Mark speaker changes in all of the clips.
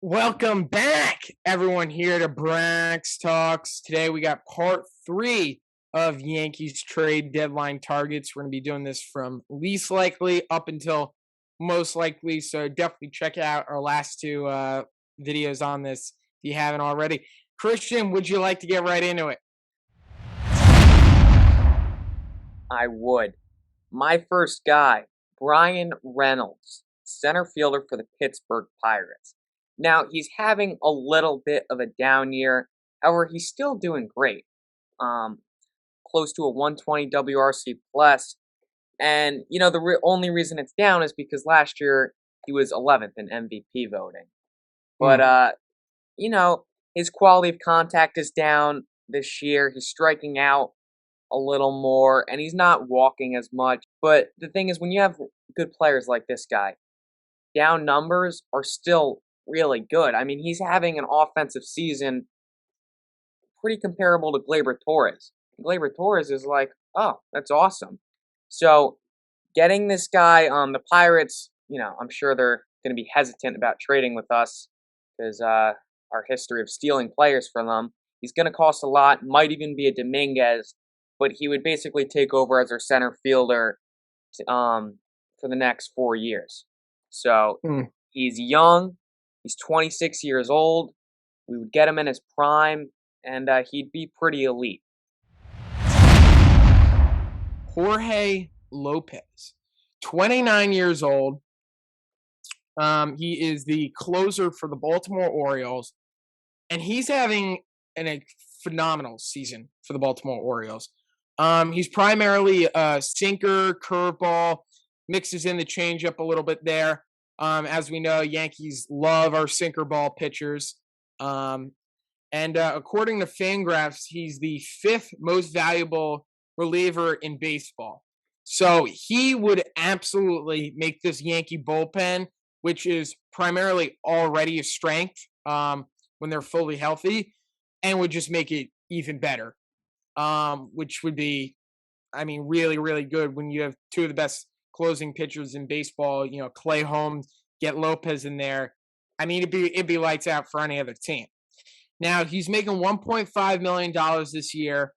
Speaker 1: Welcome back, everyone, here to Brax Talks. Today we got part 3 of Yankees trade deadline targets. We're going to be doing this from least likely up until most likely. So definitely check out our last two videos on this if you haven't already. Christian, would you like to get right into it?
Speaker 2: I would. My first guy, Brian Reynolds, center fielder for the Pittsburgh Pirates. Now, he's having a little bit of a down year. However, he's still doing great. Um, Close to a 120 WRC plus. And, the only reason it's down is because last year he was 11th in MVP voting. But,
Speaker 1: Mm.
Speaker 2: you know, his quality of contact is down this year. He's striking out a little more, and he's not walking as much. But the thing is, when you have good players like this guy, down numbers are still really good. I mean, he's having an offensive season pretty comparable to Gleyber Torres. Gleyber Torres is like, oh, that's awesome. So getting this guy, the Pirates, I'm sure they're going to be hesitant about trading with us because our history of stealing players from them. He's going to cost a lot, might even be a Dominguez, but he would basically take over as our center fielder for the next 4 years. So
Speaker 1: Mm.
Speaker 2: he's young, he's 26 years old. We would get him in his prime, and he'd be pretty elite.
Speaker 1: Jorge Lopez, 29 years old. He is the closer for the Baltimore Orioles, and he's having a phenomenal season for the Baltimore Orioles. He's primarily a sinker, curveball, mixes in the changeup a little bit there. As we know, Yankees love our sinker ball pitchers. And according to Fangraphs, he's the 5th most valuable reliever in baseball. So he would absolutely make this Yankee bullpen, which is primarily already a strength when they're fully healthy, and would just make it even better, which would be, I mean, really, really good when you have two of the best closing pitchers in baseball. Clay Holmes, get Lopez in there. I mean, it'd be lights out for any other team. Now he's making $1.5 million this year.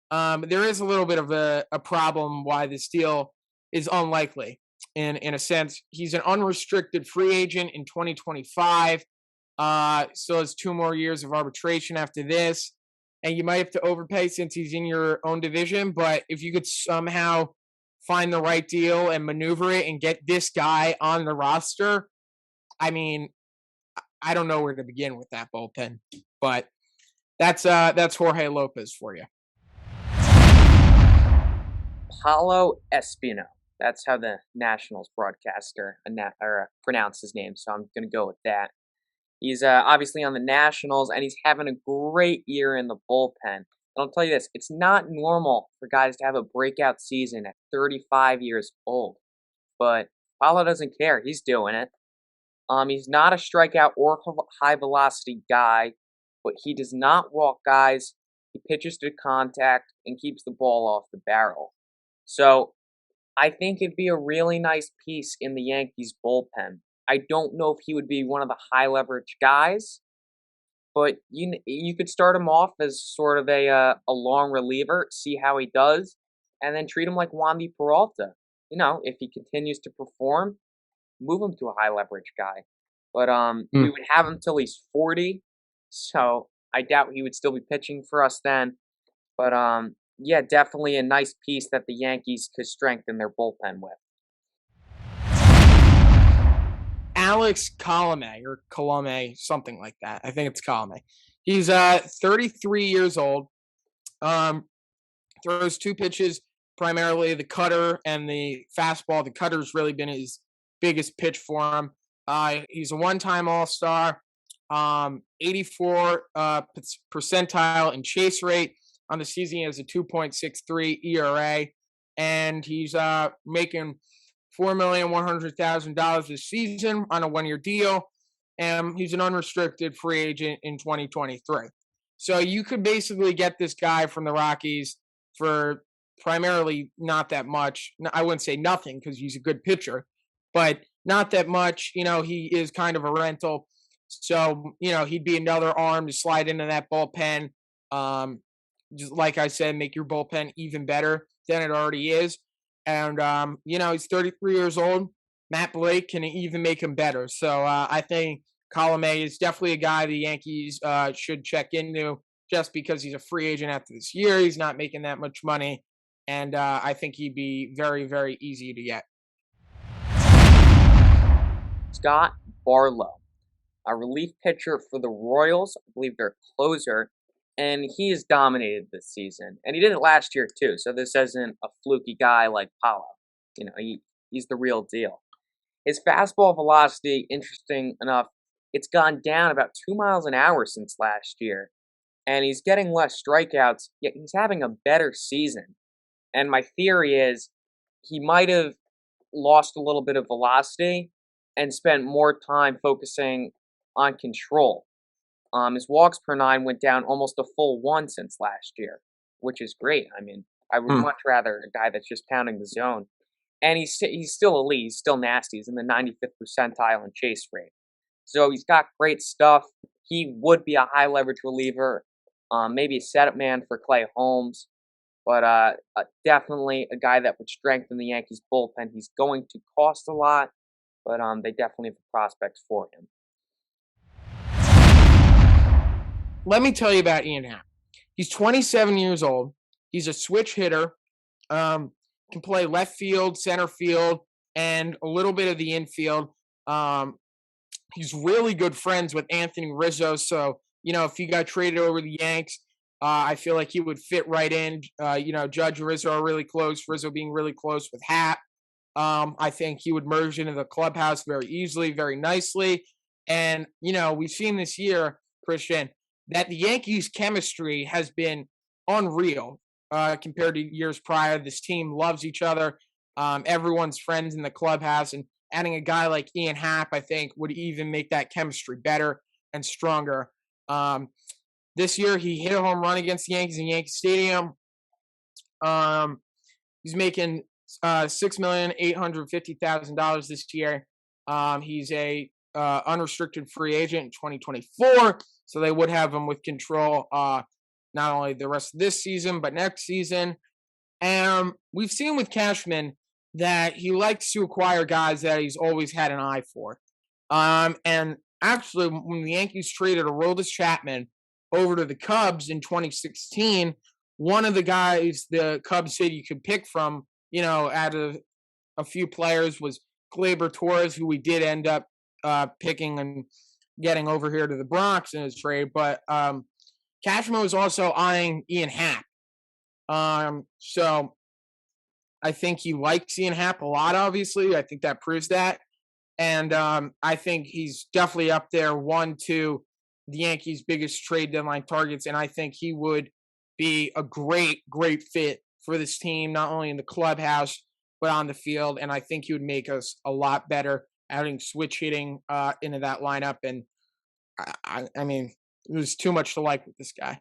Speaker 1: There is a little bit of a problem why this deal is unlikely. In a sense, he's an unrestricted free agent in 2025. Still has 2 more years of arbitration after this, and you might have to overpay since he's in your own division. But if you could somehow find the right deal and maneuver it and get this guy on the roster, I mean, I don't know where to begin with that bullpen. But that's Jorge Lopez for you.
Speaker 2: Paulo Espino. That's how the Nationals broadcaster pronounce his name, so I'm going to go with that. He's obviously on the Nationals, and he's having a great year in the bullpen. And I'll tell you this, it's not normal for guys to have a breakout season at 35 years old. But Paulo doesn't care. He's doing it. He's not a strikeout or high-velocity guy, but he does not walk guys. He pitches to contact and keeps the ball off the barrel. So I think it'd be a really nice piece in the Yankees bullpen. I don't know if he would be one of the high leverage guys, but you could start him off as sort of a long reliever, see how he does, and then treat him like Wandy Peralta. If he continues to perform, move him to a high leverage guy. But we would have him till he's 40, so I doubt he would still be pitching for us then. But yeah, definitely a nice piece that the Yankees could strengthen their bullpen with.
Speaker 1: Alex Colome, or Colome, something like that. I think it's Colome. He's 33 years old. Throws 2 pitches, primarily the cutter and the fastball. The cutter's really been his biggest pitch for him. He's a one-time All-Star, 84 percentile in chase rate. On the season, he has a 2.63 ERA, and he's making $4,100,000 this season on a 1-year deal, and he's an unrestricted free agent in 2023. So you could basically get this guy from the Rockies for primarily not that much. I wouldn't say nothing because he's a good pitcher, but not that much. He is kind of a rental. So, he'd be another arm to slide into that bullpen. Um, just like I said, make your bullpen even better than it already is. And, he's 33 years old. Matt Blake can even make him better. So I think Colome is definitely a guy the Yankees should check into just because he's a free agent after this year. He's not making that much money. And I think he'd be very, very easy to get.
Speaker 2: Scott Barlow, a relief pitcher for the Royals. I believe their closer, and he has dominated this season. And he did it last year too. So this isn't a fluky guy like Paulo. He's the real deal. His fastball velocity, interesting enough, it's gone down about 2 miles an hour since last year, and he's getting less strikeouts. Yet he's having a better season. And my theory is he might have lost a little bit of velocity and spent more time focusing on control. His walks per nine went down almost a full one since last year, which is great. I mean, I would
Speaker 1: Hmm.
Speaker 2: much rather a guy that's just pounding the zone. And he's still elite. He's still nasty. He's in the 95th percentile in chase rate. So he's got great stuff. He would be a high leverage reliever, maybe a setup man for Clay Holmes, but definitely a guy that would strengthen the Yankees bullpen. He's going to cost a lot, but they definitely have the prospects for him.
Speaker 1: Let me tell you about Ian Happ. He's 27 years old. He's a switch hitter. Um, can play left field, center field, and a little bit of the infield. Um, he's really good friends with Anthony Rizzo. So, if he got traded over the Yanks, I feel like he would fit right in. Judge and Rizzo are really close. Rizzo being really close with Happ. I think he would merge into the clubhouse very easily, very nicely. And, we've seen this year, Christian, that the Yankees' chemistry has been unreal compared to years prior. This team loves each other. Everyone's friends in the clubhouse. And adding a guy like Ian Happ, I think, would even make that chemistry better and stronger. Um, this year, he hit a home run against the Yankees in Yankee Stadium. Um, he's making $6,850,000 this year. He's a unrestricted free agent in 2024, so they would have him with control not only the rest of this season but next season. And we've seen with Cashman that he likes to acquire guys that he's always had an eye for. And actually, when the Yankees traded Aroldis Chapman over to the Cubs in 2016, one of the guys the Cubs said you could pick from, out of a few players was Gleyber Torres, who we did end up picking and getting over here to the Bronx in his trade. But Cashman was also eyeing Ian Happ. So I think he likes Ian Happ a lot, obviously. I think that proves that. And I think he's definitely up there, one, two, the Yankees' biggest trade deadline targets. And I think he would be a great, great fit for this team, not only in the clubhouse, but on the field. And I think he would make us a lot better adding switch hitting into that lineup. And I mean, there's too much to like with this guy.